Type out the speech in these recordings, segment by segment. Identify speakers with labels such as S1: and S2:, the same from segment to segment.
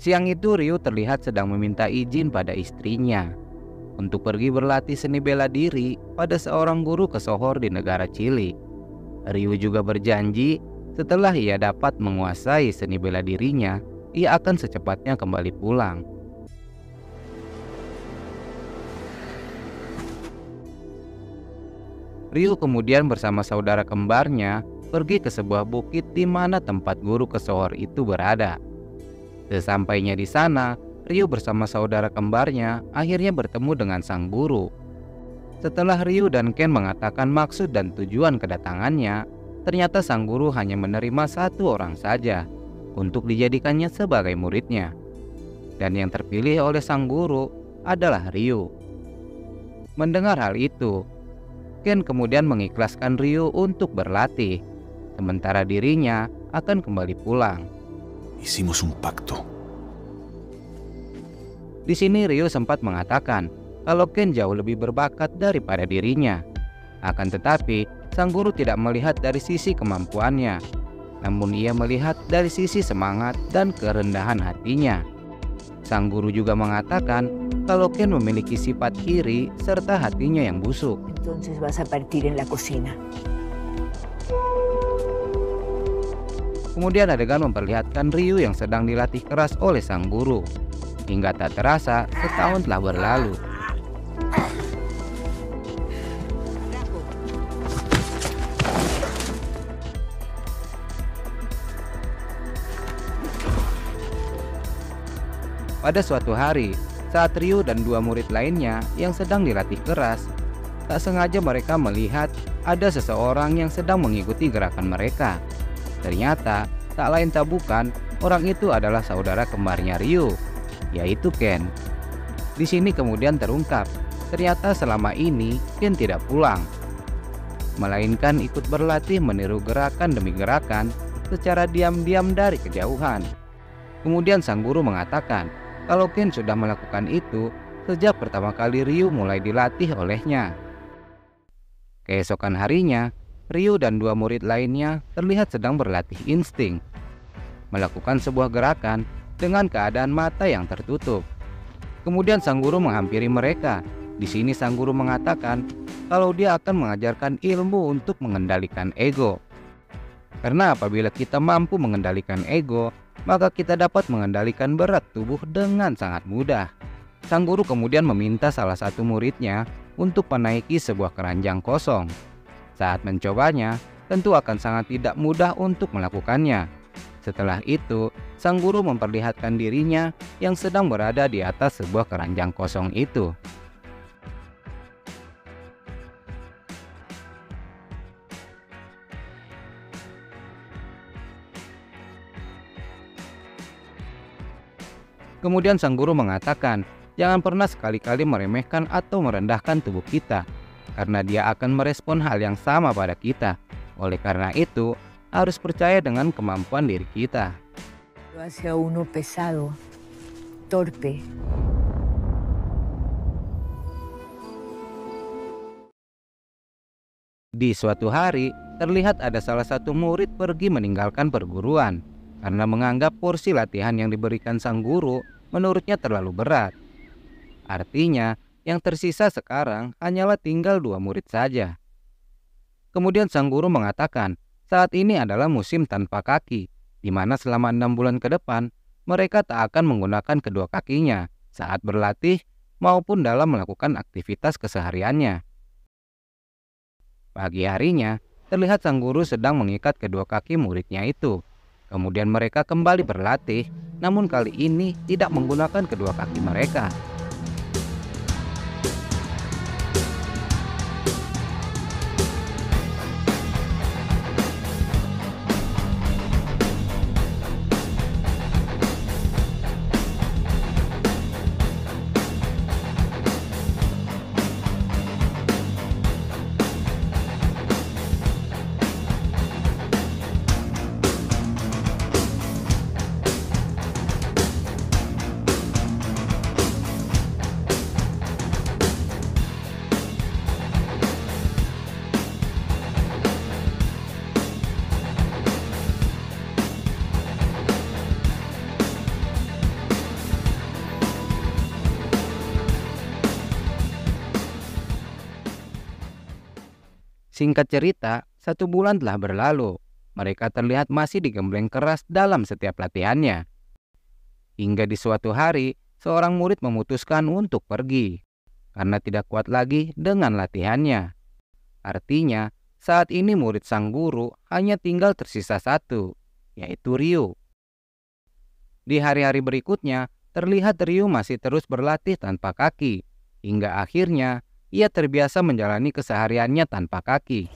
S1: Siang itu Ryu terlihat sedang meminta izin pada istrinya untuk pergi berlatih seni bela diri pada seorang guru kesohor di negara Chili. Ryu juga berjanji setelah ia dapat menguasai seni bela dirinya, ia akan secepatnya kembali pulang. Ryu kemudian bersama saudara kembarnya pergi ke sebuah bukit di mana tempat guru kesohor itu berada. Sesampainya di sana, Ryu bersama saudara kembarnya akhirnya bertemu dengan sang guru. Setelah Ryu dan Ken mengatakan maksud dan tujuan kedatangannya, ternyata sang guru hanya menerima satu orang saja untuk dijadikannya sebagai muridnya. Dan yang terpilih oleh sang guru adalah Ryu. Mendengar hal itu, Ken kemudian mengikhlaskan Ryu untuk berlatih, sementara dirinya akan kembali pulang.
S2: Hicimos un pacto.
S1: Di sini Ryu sempat mengatakan kalau Ken jauh lebih berbakat daripada dirinya. Akan tetapi, sang guru tidak melihat dari sisi kemampuannya, namun ia melihat dari sisi semangat dan kerendahan hatinya. Sang guru juga mengatakan kalau Ken memiliki sifat iri serta hatinya yang busuk.
S3: Entonces vas a partir en la cocina.
S1: Kemudian adegan memperlihatkan Ryu yang sedang dilatih keras oleh sang guru. Hingga tak terasa, setahun telah berlalu. Pada suatu hari, saat Ryu dan dua murid lainnya yang sedang dilatih keras, tak sengaja mereka melihat ada seseorang yang sedang mengikuti gerakan mereka. Ternyata, tak lain tak bukan, orang itu adalah saudara kembarnya Ryu, yaitu Ken. Di sini kemudian terungkap, ternyata selama ini Ken tidak pulang, melainkan ikut berlatih meniru gerakan demi gerakan secara diam-diam dari kejauhan. Kemudian sang guru mengatakan kalau Ken sudah melakukan itu sejak pertama kali Ryu mulai dilatih olehnya. Keesokan harinya, Ryu dan dua murid lainnya terlihat sedang berlatih insting, melakukan sebuah gerakan dengan keadaan mata yang tertutup. Kemudian sang guru menghampiri mereka. Di sini sang guru mengatakan kalau dia akan mengajarkan ilmu untuk mengendalikan ego. Karena apabila kita mampu mengendalikan ego, maka kita dapat mengendalikan berat tubuh dengan sangat mudah. Sang guru kemudian meminta salah satu muridnya untuk menaiki sebuah keranjang kosong. Saat mencobanya, tentu akan sangat tidak mudah untuk melakukannya. Setelah itu, sang guru memperlihatkan dirinya yang sedang berada di atas sebuah keranjang kosong itu. Kemudian sang guru mengatakan, jangan pernah sekali-kali meremehkan atau merendahkan tubuh kita, karena dia akan merespon hal yang sama pada kita. Oleh karena itu, harus percaya dengan kemampuan diri kita.
S3: Lo hace a uno pesado, torpe.
S1: Di suatu hari, terlihat ada salah satu murid pergi meninggalkan perguruan karena menganggap porsi latihan yang diberikan sang guru menurutnya terlalu berat. Artinya, yang tersisa sekarang hanyalah tinggal dua murid saja. Kemudian sang guru mengatakan, saat ini adalah musim tanpa kaki, di mana selama 6 bulan ke depan, mereka tak akan menggunakan kedua kakinya saat berlatih maupun dalam melakukan aktivitas kesehariannya. Pagi harinya, terlihat sang guru sedang mengikat kedua kaki muridnya itu. Kemudian mereka kembali berlatih, namun kali ini tidak menggunakan kedua kaki mereka. Singkat cerita, 1 bulan telah berlalu. Mereka terlihat masih digembleng keras dalam setiap latihannya. Hingga di suatu hari, seorang murid memutuskan untuk pergi karena tidak kuat lagi dengan latihannya. Artinya, saat ini murid sang guru hanya tinggal tersisa 1, yaitu Ryu. Di hari-hari berikutnya, terlihat Ryu masih terus berlatih tanpa kaki, hingga akhirnya ia terbiasa menjalani kesehariannya tanpa kaki.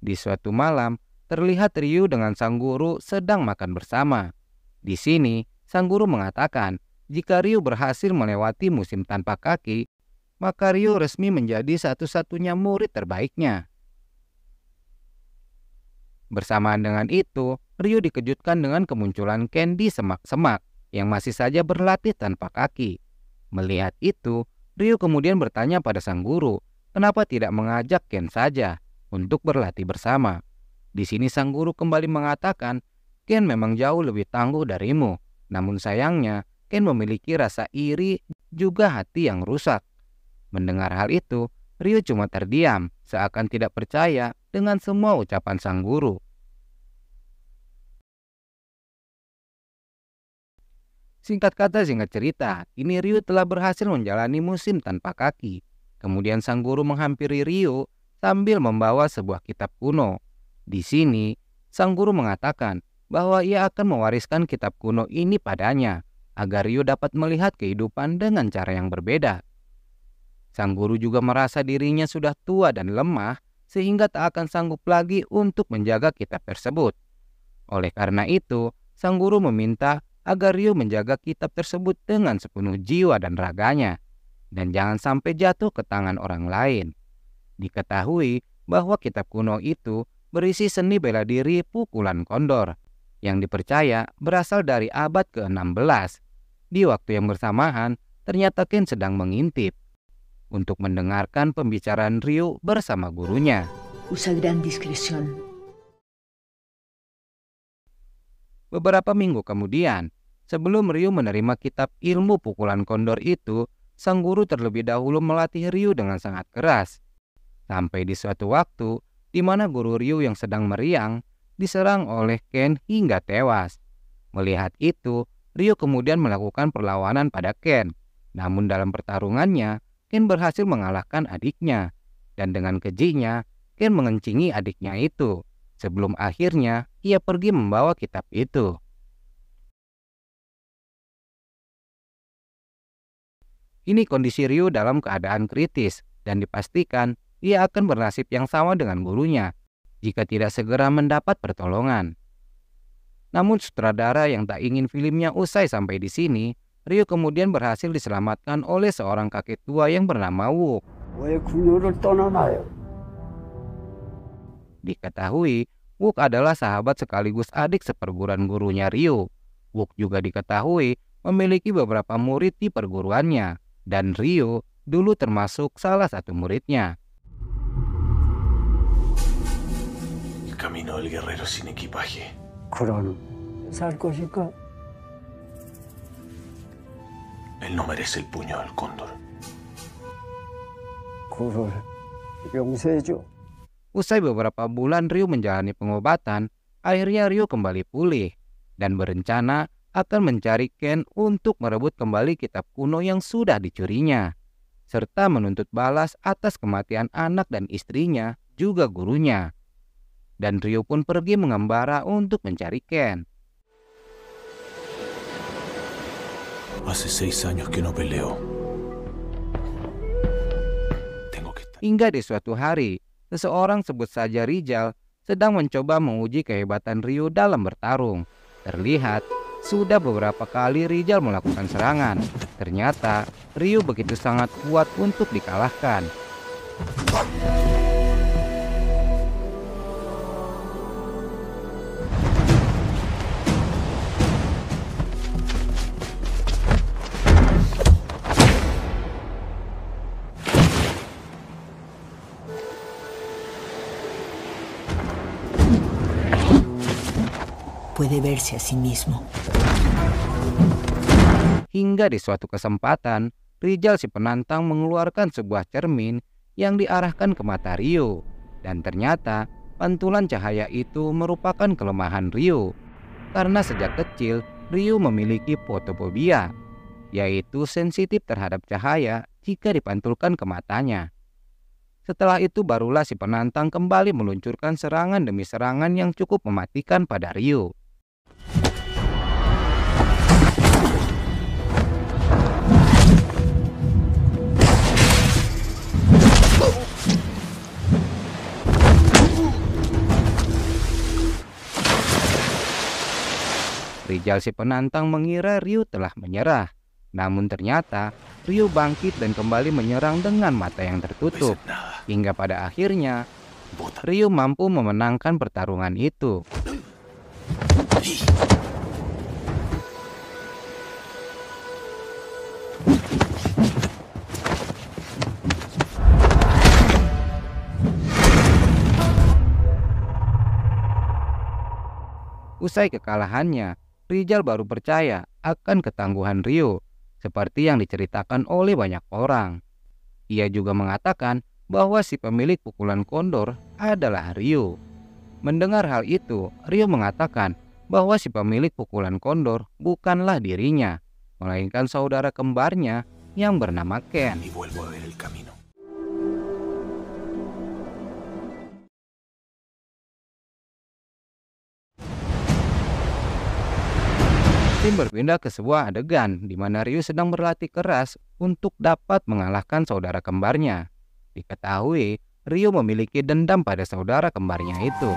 S1: Di suatu malam, terlihat Ryu dengan sang guru sedang makan bersama. Di sini, sang guru mengatakan, jika Ryu berhasil melewati musim tanpa kaki, maka Ryu resmi menjadi satu-satunya murid terbaiknya. Bersamaan dengan itu, Ryu dikejutkan dengan kemunculan Ken di semak-semak yang masih saja berlatih tanpa kaki. Melihat itu, Ryu kemudian bertanya pada sang guru, kenapa tidak mengajak Ken saja untuk berlatih bersama. Di sini sang guru kembali mengatakan, Ken memang jauh lebih tangguh darimu, namun sayangnya Ken memiliki rasa iri juga hati yang rusak. Mendengar hal itu, Ryu cuma terdiam, seakan tidak percaya dengan semua ucapan sang guru. Singkat kata singkat cerita, kini Ryu telah berhasil menjalani musim tanpa kaki. Kemudian sang guru menghampiri Ryu sambil membawa sebuah kitab kuno. Di sini, sang guru mengatakan bahwa ia akan mewariskan kitab kuno ini padanya, agar Ryu dapat melihat kehidupan dengan cara yang berbeda. Sang guru juga merasa dirinya sudah tua dan lemah, sehingga tak akan sanggup lagi untuk menjaga kitab tersebut. Oleh karena itu, sang guru meminta agar Ryu menjaga kitab tersebut dengan sepenuh jiwa dan raganya, dan jangan sampai jatuh ke tangan orang lain. Diketahui bahwa kitab kuno itu berisi seni bela diri pukulan kondor yang dipercaya berasal dari abad ke-16. Di waktu yang bersamaan, ternyata Ken sedang mengintip untuk mendengarkan pembicaraan Ryu bersama gurunya.
S3: Usa gran discreción.
S1: Beberapa minggu kemudian, sebelum Ryu menerima kitab ilmu pukulan kondor itu, sang guru terlebih dahulu melatih Ryu dengan sangat keras. Sampai di suatu waktu, di mana guru Ryu yang sedang meriang diserang oleh Ken hingga tewas. Melihat itu, Ryu kemudian melakukan perlawanan pada Ken. Namun dalam pertarungannya, Ken berhasil mengalahkan adiknya. Dan dengan kejinya, Ken mengencingi adiknya itu. Sebelum akhirnya, ia pergi membawa kitab itu. Ini kondisi Ryu dalam keadaan kritis dan dipastikan ia akan bernasib yang sama dengan gurunya jika tidak segera mendapat pertolongan. Namun sutradara yang tak ingin filmnya usai sampai di sini, Ryu kemudian berhasil diselamatkan oleh seorang kakek tua yang bernama Wook. Diketahui, Wook adalah sahabat sekaligus adik seperguruan gurunya Ryu. Wook juga diketahui memiliki beberapa murid di perguruannya, dan Ryu dulu termasuk salah satu muridnya.
S2: Camino del guerrero sin equipaje. Él no merece el puño del cóndor.
S1: Usai beberapa bulan Ryu menjalani pengobatan, akhirnya Ryu kembali pulih dan berencana akan mencari Ken untuk merebut kembali kitab kuno yang sudah dicurinya, serta menuntut balas atas kematian anak dan istrinya, juga gurunya. Dan Ryu pun pergi mengembara untuk mencari Ken.
S2: Hace 6 años que no peleo.
S1: Hingga di suatu hari, seseorang sebut saja Rijal sedang mencoba menguji kehebatan Ryu dalam bertarung. Terlihat sudah beberapa kali Rijal melakukan serangan. Ternyata Ryu begitu sangat kuat untuk dikalahkan.
S3: puede verse a sí mismo.
S1: Hingga di suatu kesempatan, Rizal si penantang mengeluarkan sebuah cermin yang diarahkan ke mata Rio. Dan ternyata pantulan cahaya itu merupakan kelemahan Rio. Karena sejak kecil, Rio memiliki fotofobia, yaitu sensitif terhadap cahaya jika dipantulkan ke matanya. Setelah itu barulah si penantang kembali meluncurkan serangan demi serangan yang cukup mematikan pada Rio. Rizal si penantang mengira Rio telah menyerah. Namun ternyata Rio bangkit dan kembali menyerang dengan mata yang tertutup. Hingga pada akhirnya Rio mampu memenangkan pertarungan itu. Usai kekalahannya, Rizal baru percaya akan ketangguhan Rio, seperti yang diceritakan oleh banyak orang. Ia juga mengatakan bahwa si pemilik pukulan kondor adalah Rio. Mendengar hal itu, Rio mengatakan bahwa si pemilik pukulan kondor bukanlah dirinya, melainkan saudara kembarnya yang bernama Ken. Tim berpindah ke sebuah adegan di mana Rio sedang berlatih keras untuk dapat mengalahkan saudara kembarnya. Diketahui, Rio memiliki dendam pada saudara kembarnya itu.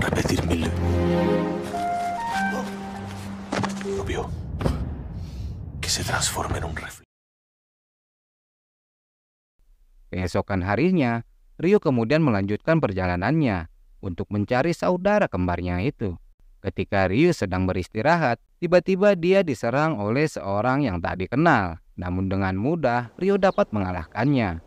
S2: Repetir mil. Obvio. Que se transforme en un reflejo.
S1: Keesokan harinya, Rio kemudian melanjutkan perjalanannya untuk mencari saudara kembarnya itu. Ketika Rio sedang beristirahat, tiba-tiba dia diserang oleh seorang yang tak dikenal. Namun dengan mudah, Rio dapat mengalahkannya.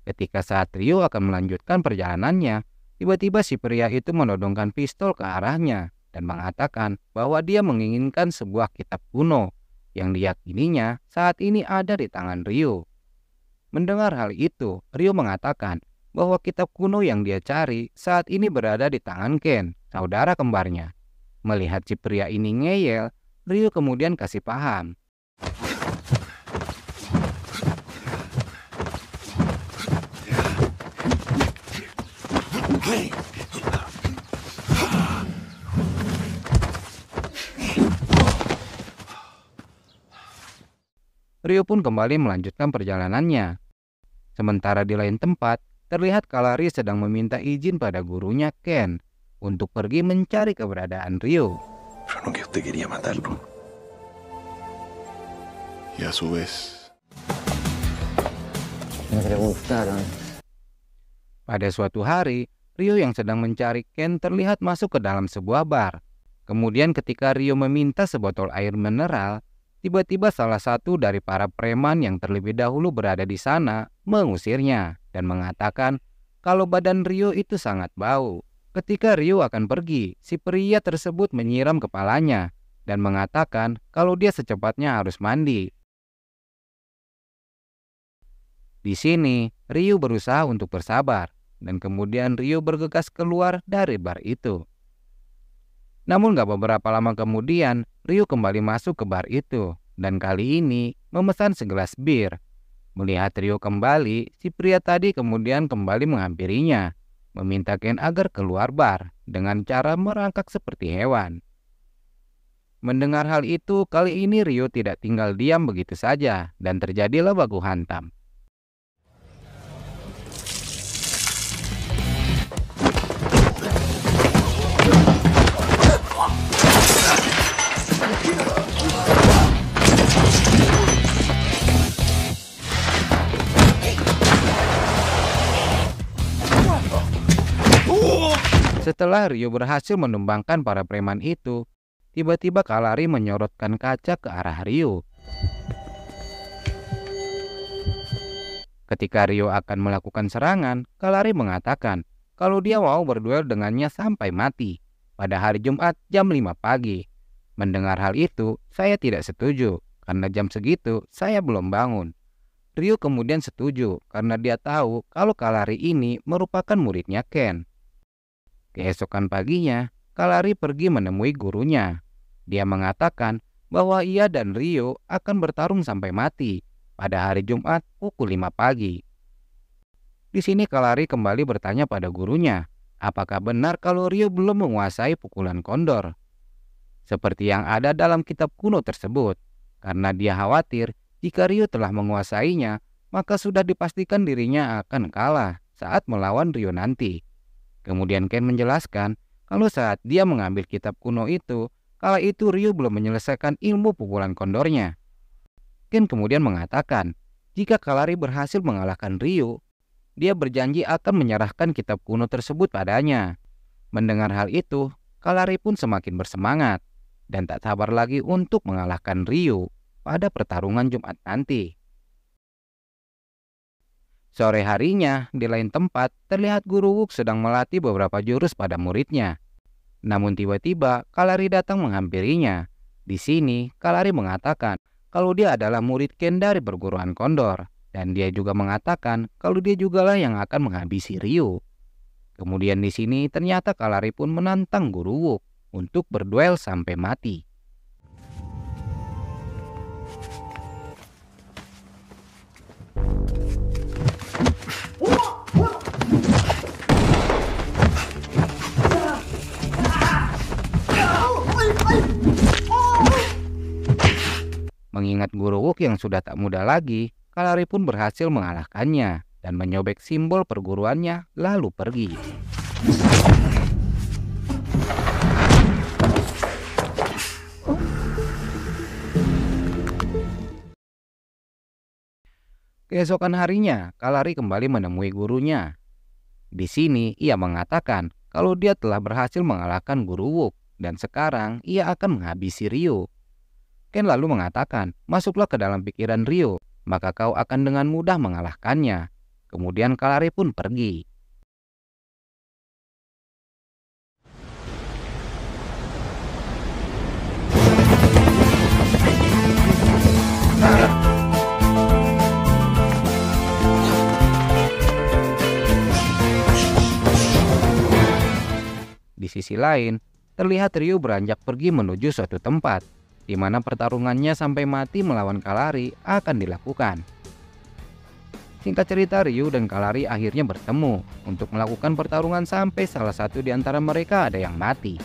S1: Ketika saat Rio akan melanjutkan perjalanannya, tiba-tiba si pria itu menodongkan pistol ke arahnya dan mengatakan bahwa dia menginginkan sebuah kitab kuno yang diyakininya saat ini ada di tangan Rio. Mendengar hal itu, Rio mengatakan bahwa kitab kuno yang dia cari saat ini berada di tangan Ken, saudara kembarnya. Melihat si pria ini ngeyel, Rio kemudian kasih paham. Rio pun kembali melanjutkan perjalanannya. Sementara di lain tempat, terlihat Kalari sedang meminta izin pada gurunya Ken untuk pergi mencari keberadaan Rio.
S2: Pero no que usted quería matarlo. Y a su vez.
S4: Me gustaron.
S1: Pada suatu hari, Rio yang sedang mencari Ken terlihat masuk ke dalam sebuah bar. Kemudian ketika Rio meminta sebotol air mineral, tiba-tiba salah satu dari para preman yang terlebih dahulu berada di sana mengusirnya dan mengatakan kalau badan Rio itu sangat bau. Ketika Rio akan pergi, si pria tersebut menyiram kepalanya dan mengatakan kalau dia secepatnya harus mandi. Di sini, Rio berusaha untuk bersabar dan kemudian Rio bergegas keluar dari bar itu. Namun gak beberapa lama kemudian, Rio kembali masuk ke bar itu dan kali ini memesan segelas bir. Melihat Rio kembali, si pria tadi kemudian kembali menghampirinya, meminta Ken agar keluar bar dengan cara merangkak seperti hewan. Mendengar hal itu, kali ini Rio tidak tinggal diam begitu saja dan terjadilah baku hantam. Setelah Rio berhasil menumbangkan para preman itu, tiba-tiba Kalari menyorotkan kaca ke arah Ryu. Ketika Ryu akan melakukan serangan, Kalari mengatakan kalau dia mau berduel dengannya sampai mati pada hari Jumat jam 5 pagi. Mendengar hal itu, saya tidak setuju karena jam segitu saya belum bangun. Ryu kemudian setuju karena dia tahu kalau Kalari ini merupakan muridnya Ken. Keesokan paginya, Kalari pergi menemui gurunya. Dia mengatakan bahwa ia dan Ryu akan bertarung sampai mati pada hari Jumat pukul 5 pagi. Di sini Kalari kembali bertanya pada gurunya, apakah benar kalau Ryu belum menguasai pukulan kondor? Seperti yang ada dalam kitab kuno tersebut, karena dia khawatir jika Ryu telah menguasainya, maka sudah dipastikan dirinya akan kalah saat melawan Ryu nanti. Kemudian Ken menjelaskan kalau saat dia mengambil kitab kuno itu, kala itu Ryu belum menyelesaikan ilmu pukulan kondornya. Ken kemudian mengatakan, jika Kalari berhasil mengalahkan Ryu, dia berjanji akan menyerahkan kitab kuno tersebut padanya. Mendengar hal itu, Kalari pun semakin bersemangat dan tak sabar lagi untuk mengalahkan Ryu pada pertarungan Jumat nanti. Sore harinya, di lain tempat, terlihat Guru Wook sedang melatih beberapa jurus pada muridnya. Namun tiba-tiba, Kalari datang menghampirinya. Di sini, Kalari mengatakan kalau dia adalah murid Ken dari perguruan kondor, dan dia juga mengatakan kalau dia jugalah yang akan menghabisi Ryu. Kemudian di sini ternyata Kalari pun menantang Guru Wook untuk berduel sampai mati. Mengingat Guru Wook yang sudah tak muda lagi, Kalari pun berhasil mengalahkannya dan menyobek simbol perguruannya lalu pergi. Keesokan harinya, Kalari kembali menemui gurunya. Di sini ia mengatakan kalau dia telah berhasil mengalahkan Guru Wook dan sekarang ia akan menghabisi Ryu. Ken lalu mengatakan, masuklah ke dalam pikiran Ryu, maka kau akan dengan mudah mengalahkannya. Kemudian Kalari pun pergi. Di sisi lain, terlihat Ryu beranjak pergi menuju suatu tempat di mana pertarungannya sampai mati melawan Kalari akan dilakukan. Singkat cerita, Ryu dan Kalari akhirnya bertemu untuk melakukan pertarungan sampai salah satu di antara mereka ada yang mati.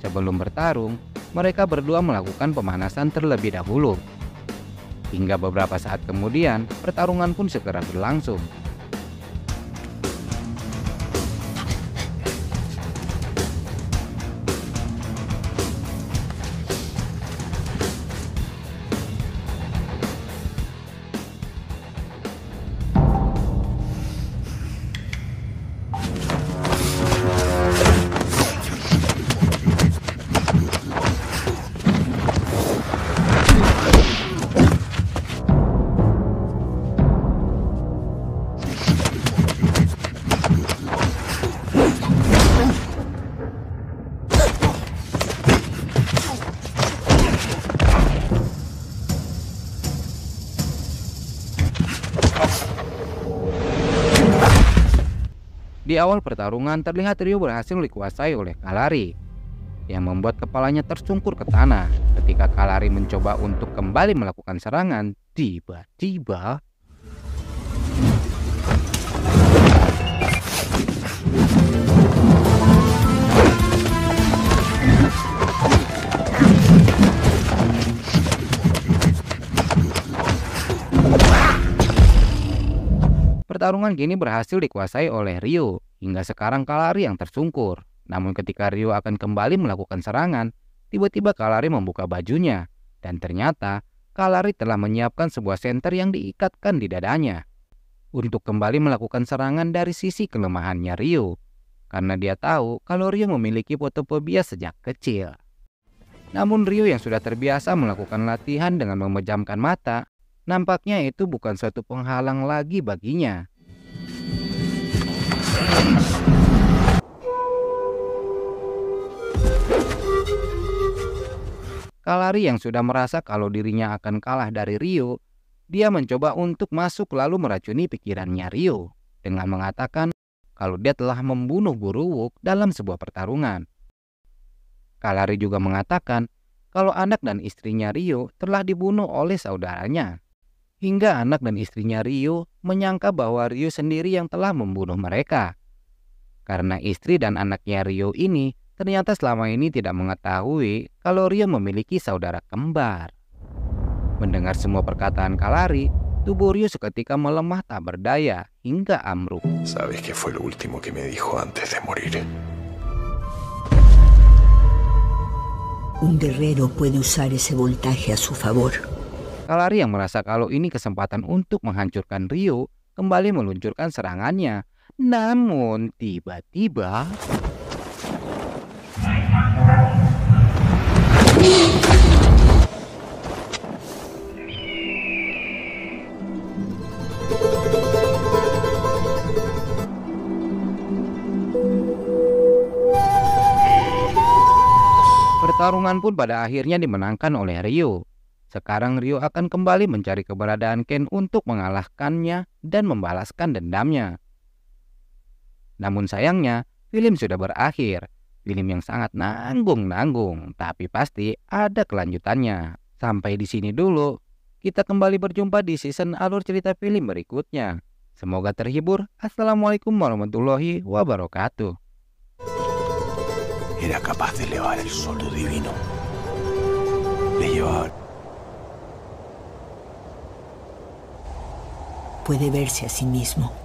S1: Sebelum bertarung, mereka berdua melakukan pemanasan terlebih dahulu. Hingga beberapa saat kemudian, pertarungan pun segera berlangsung. Di awal pertarungan terlihat Ryu berhasil dikuasai oleh Kalari, yang membuat kepalanya tersungkur ke tanah. Ketika Kalari mencoba untuk kembali melakukan serangan, tiba-tiba pertarungan kini berhasil dikuasai oleh Ryu. Hingga sekarang Kalari yang tersungkur. Namun ketika Ryu akan kembali melakukan serangan, tiba-tiba Kalari membuka bajunya. Dan ternyata Kalari telah menyiapkan sebuah senter yang diikatkan di dadanya untuk kembali melakukan serangan dari sisi kelemahannya Ryu. Karena dia tahu kalau Ryu memiliki fotofobia sejak kecil. Namun Ryo yang sudah terbiasa melakukan latihan dengan memejamkan mata, nampaknya itu bukan suatu penghalang lagi baginya. Kalari yang sudah merasa kalau dirinya akan kalah dari Ryo, dia mencoba untuk masuk lalu meracuni pikirannya Ryo dengan mengatakan kalau dia telah membunuh Guru Wook dalam sebuah pertarungan. Kalari juga mengatakan kalau anak dan istrinya Ryo telah dibunuh oleh saudaranya. Hingga anak dan istrinya Ryo menyangka bahwa Ryo sendiri yang telah membunuh mereka. Karena istri dan anaknya Ryo ini ternyata selama ini tidak mengetahui kalau Ryo memiliki saudara kembar. Mendengar semua perkataan Kalari, tubuh Ryo seketika melemah tak berdaya hingga ambruk.
S2: ¿Sabes qué fue lo último que me dijo antes de morir?
S3: Un guerrero puede usar ese voltaje a su favor.
S1: Kalari yang merasa kalau ini kesempatan untuk menghancurkan Ryo kembali meluncurkan serangannya. Namun tiba-tiba pertarungan pun pada akhirnya dimenangkan oleh Ryo. Sekarang Ryo akan kembali mencari keberadaan Ken untuk mengalahkannya dan membalaskan dendamnya. Namun sayangnya, film sudah berakhir. Film yang sangat nanggung-nanggung, tapi pasti ada kelanjutannya. Sampai di sini dulu. Kita kembali berjumpa di season alur cerita film berikutnya. Semoga terhibur. Assalamualaikum warahmatullahi wabarakatuh.
S2: Era capaz de elevar el sol divino. Le llevaba...
S3: Puede verse a sí mismo.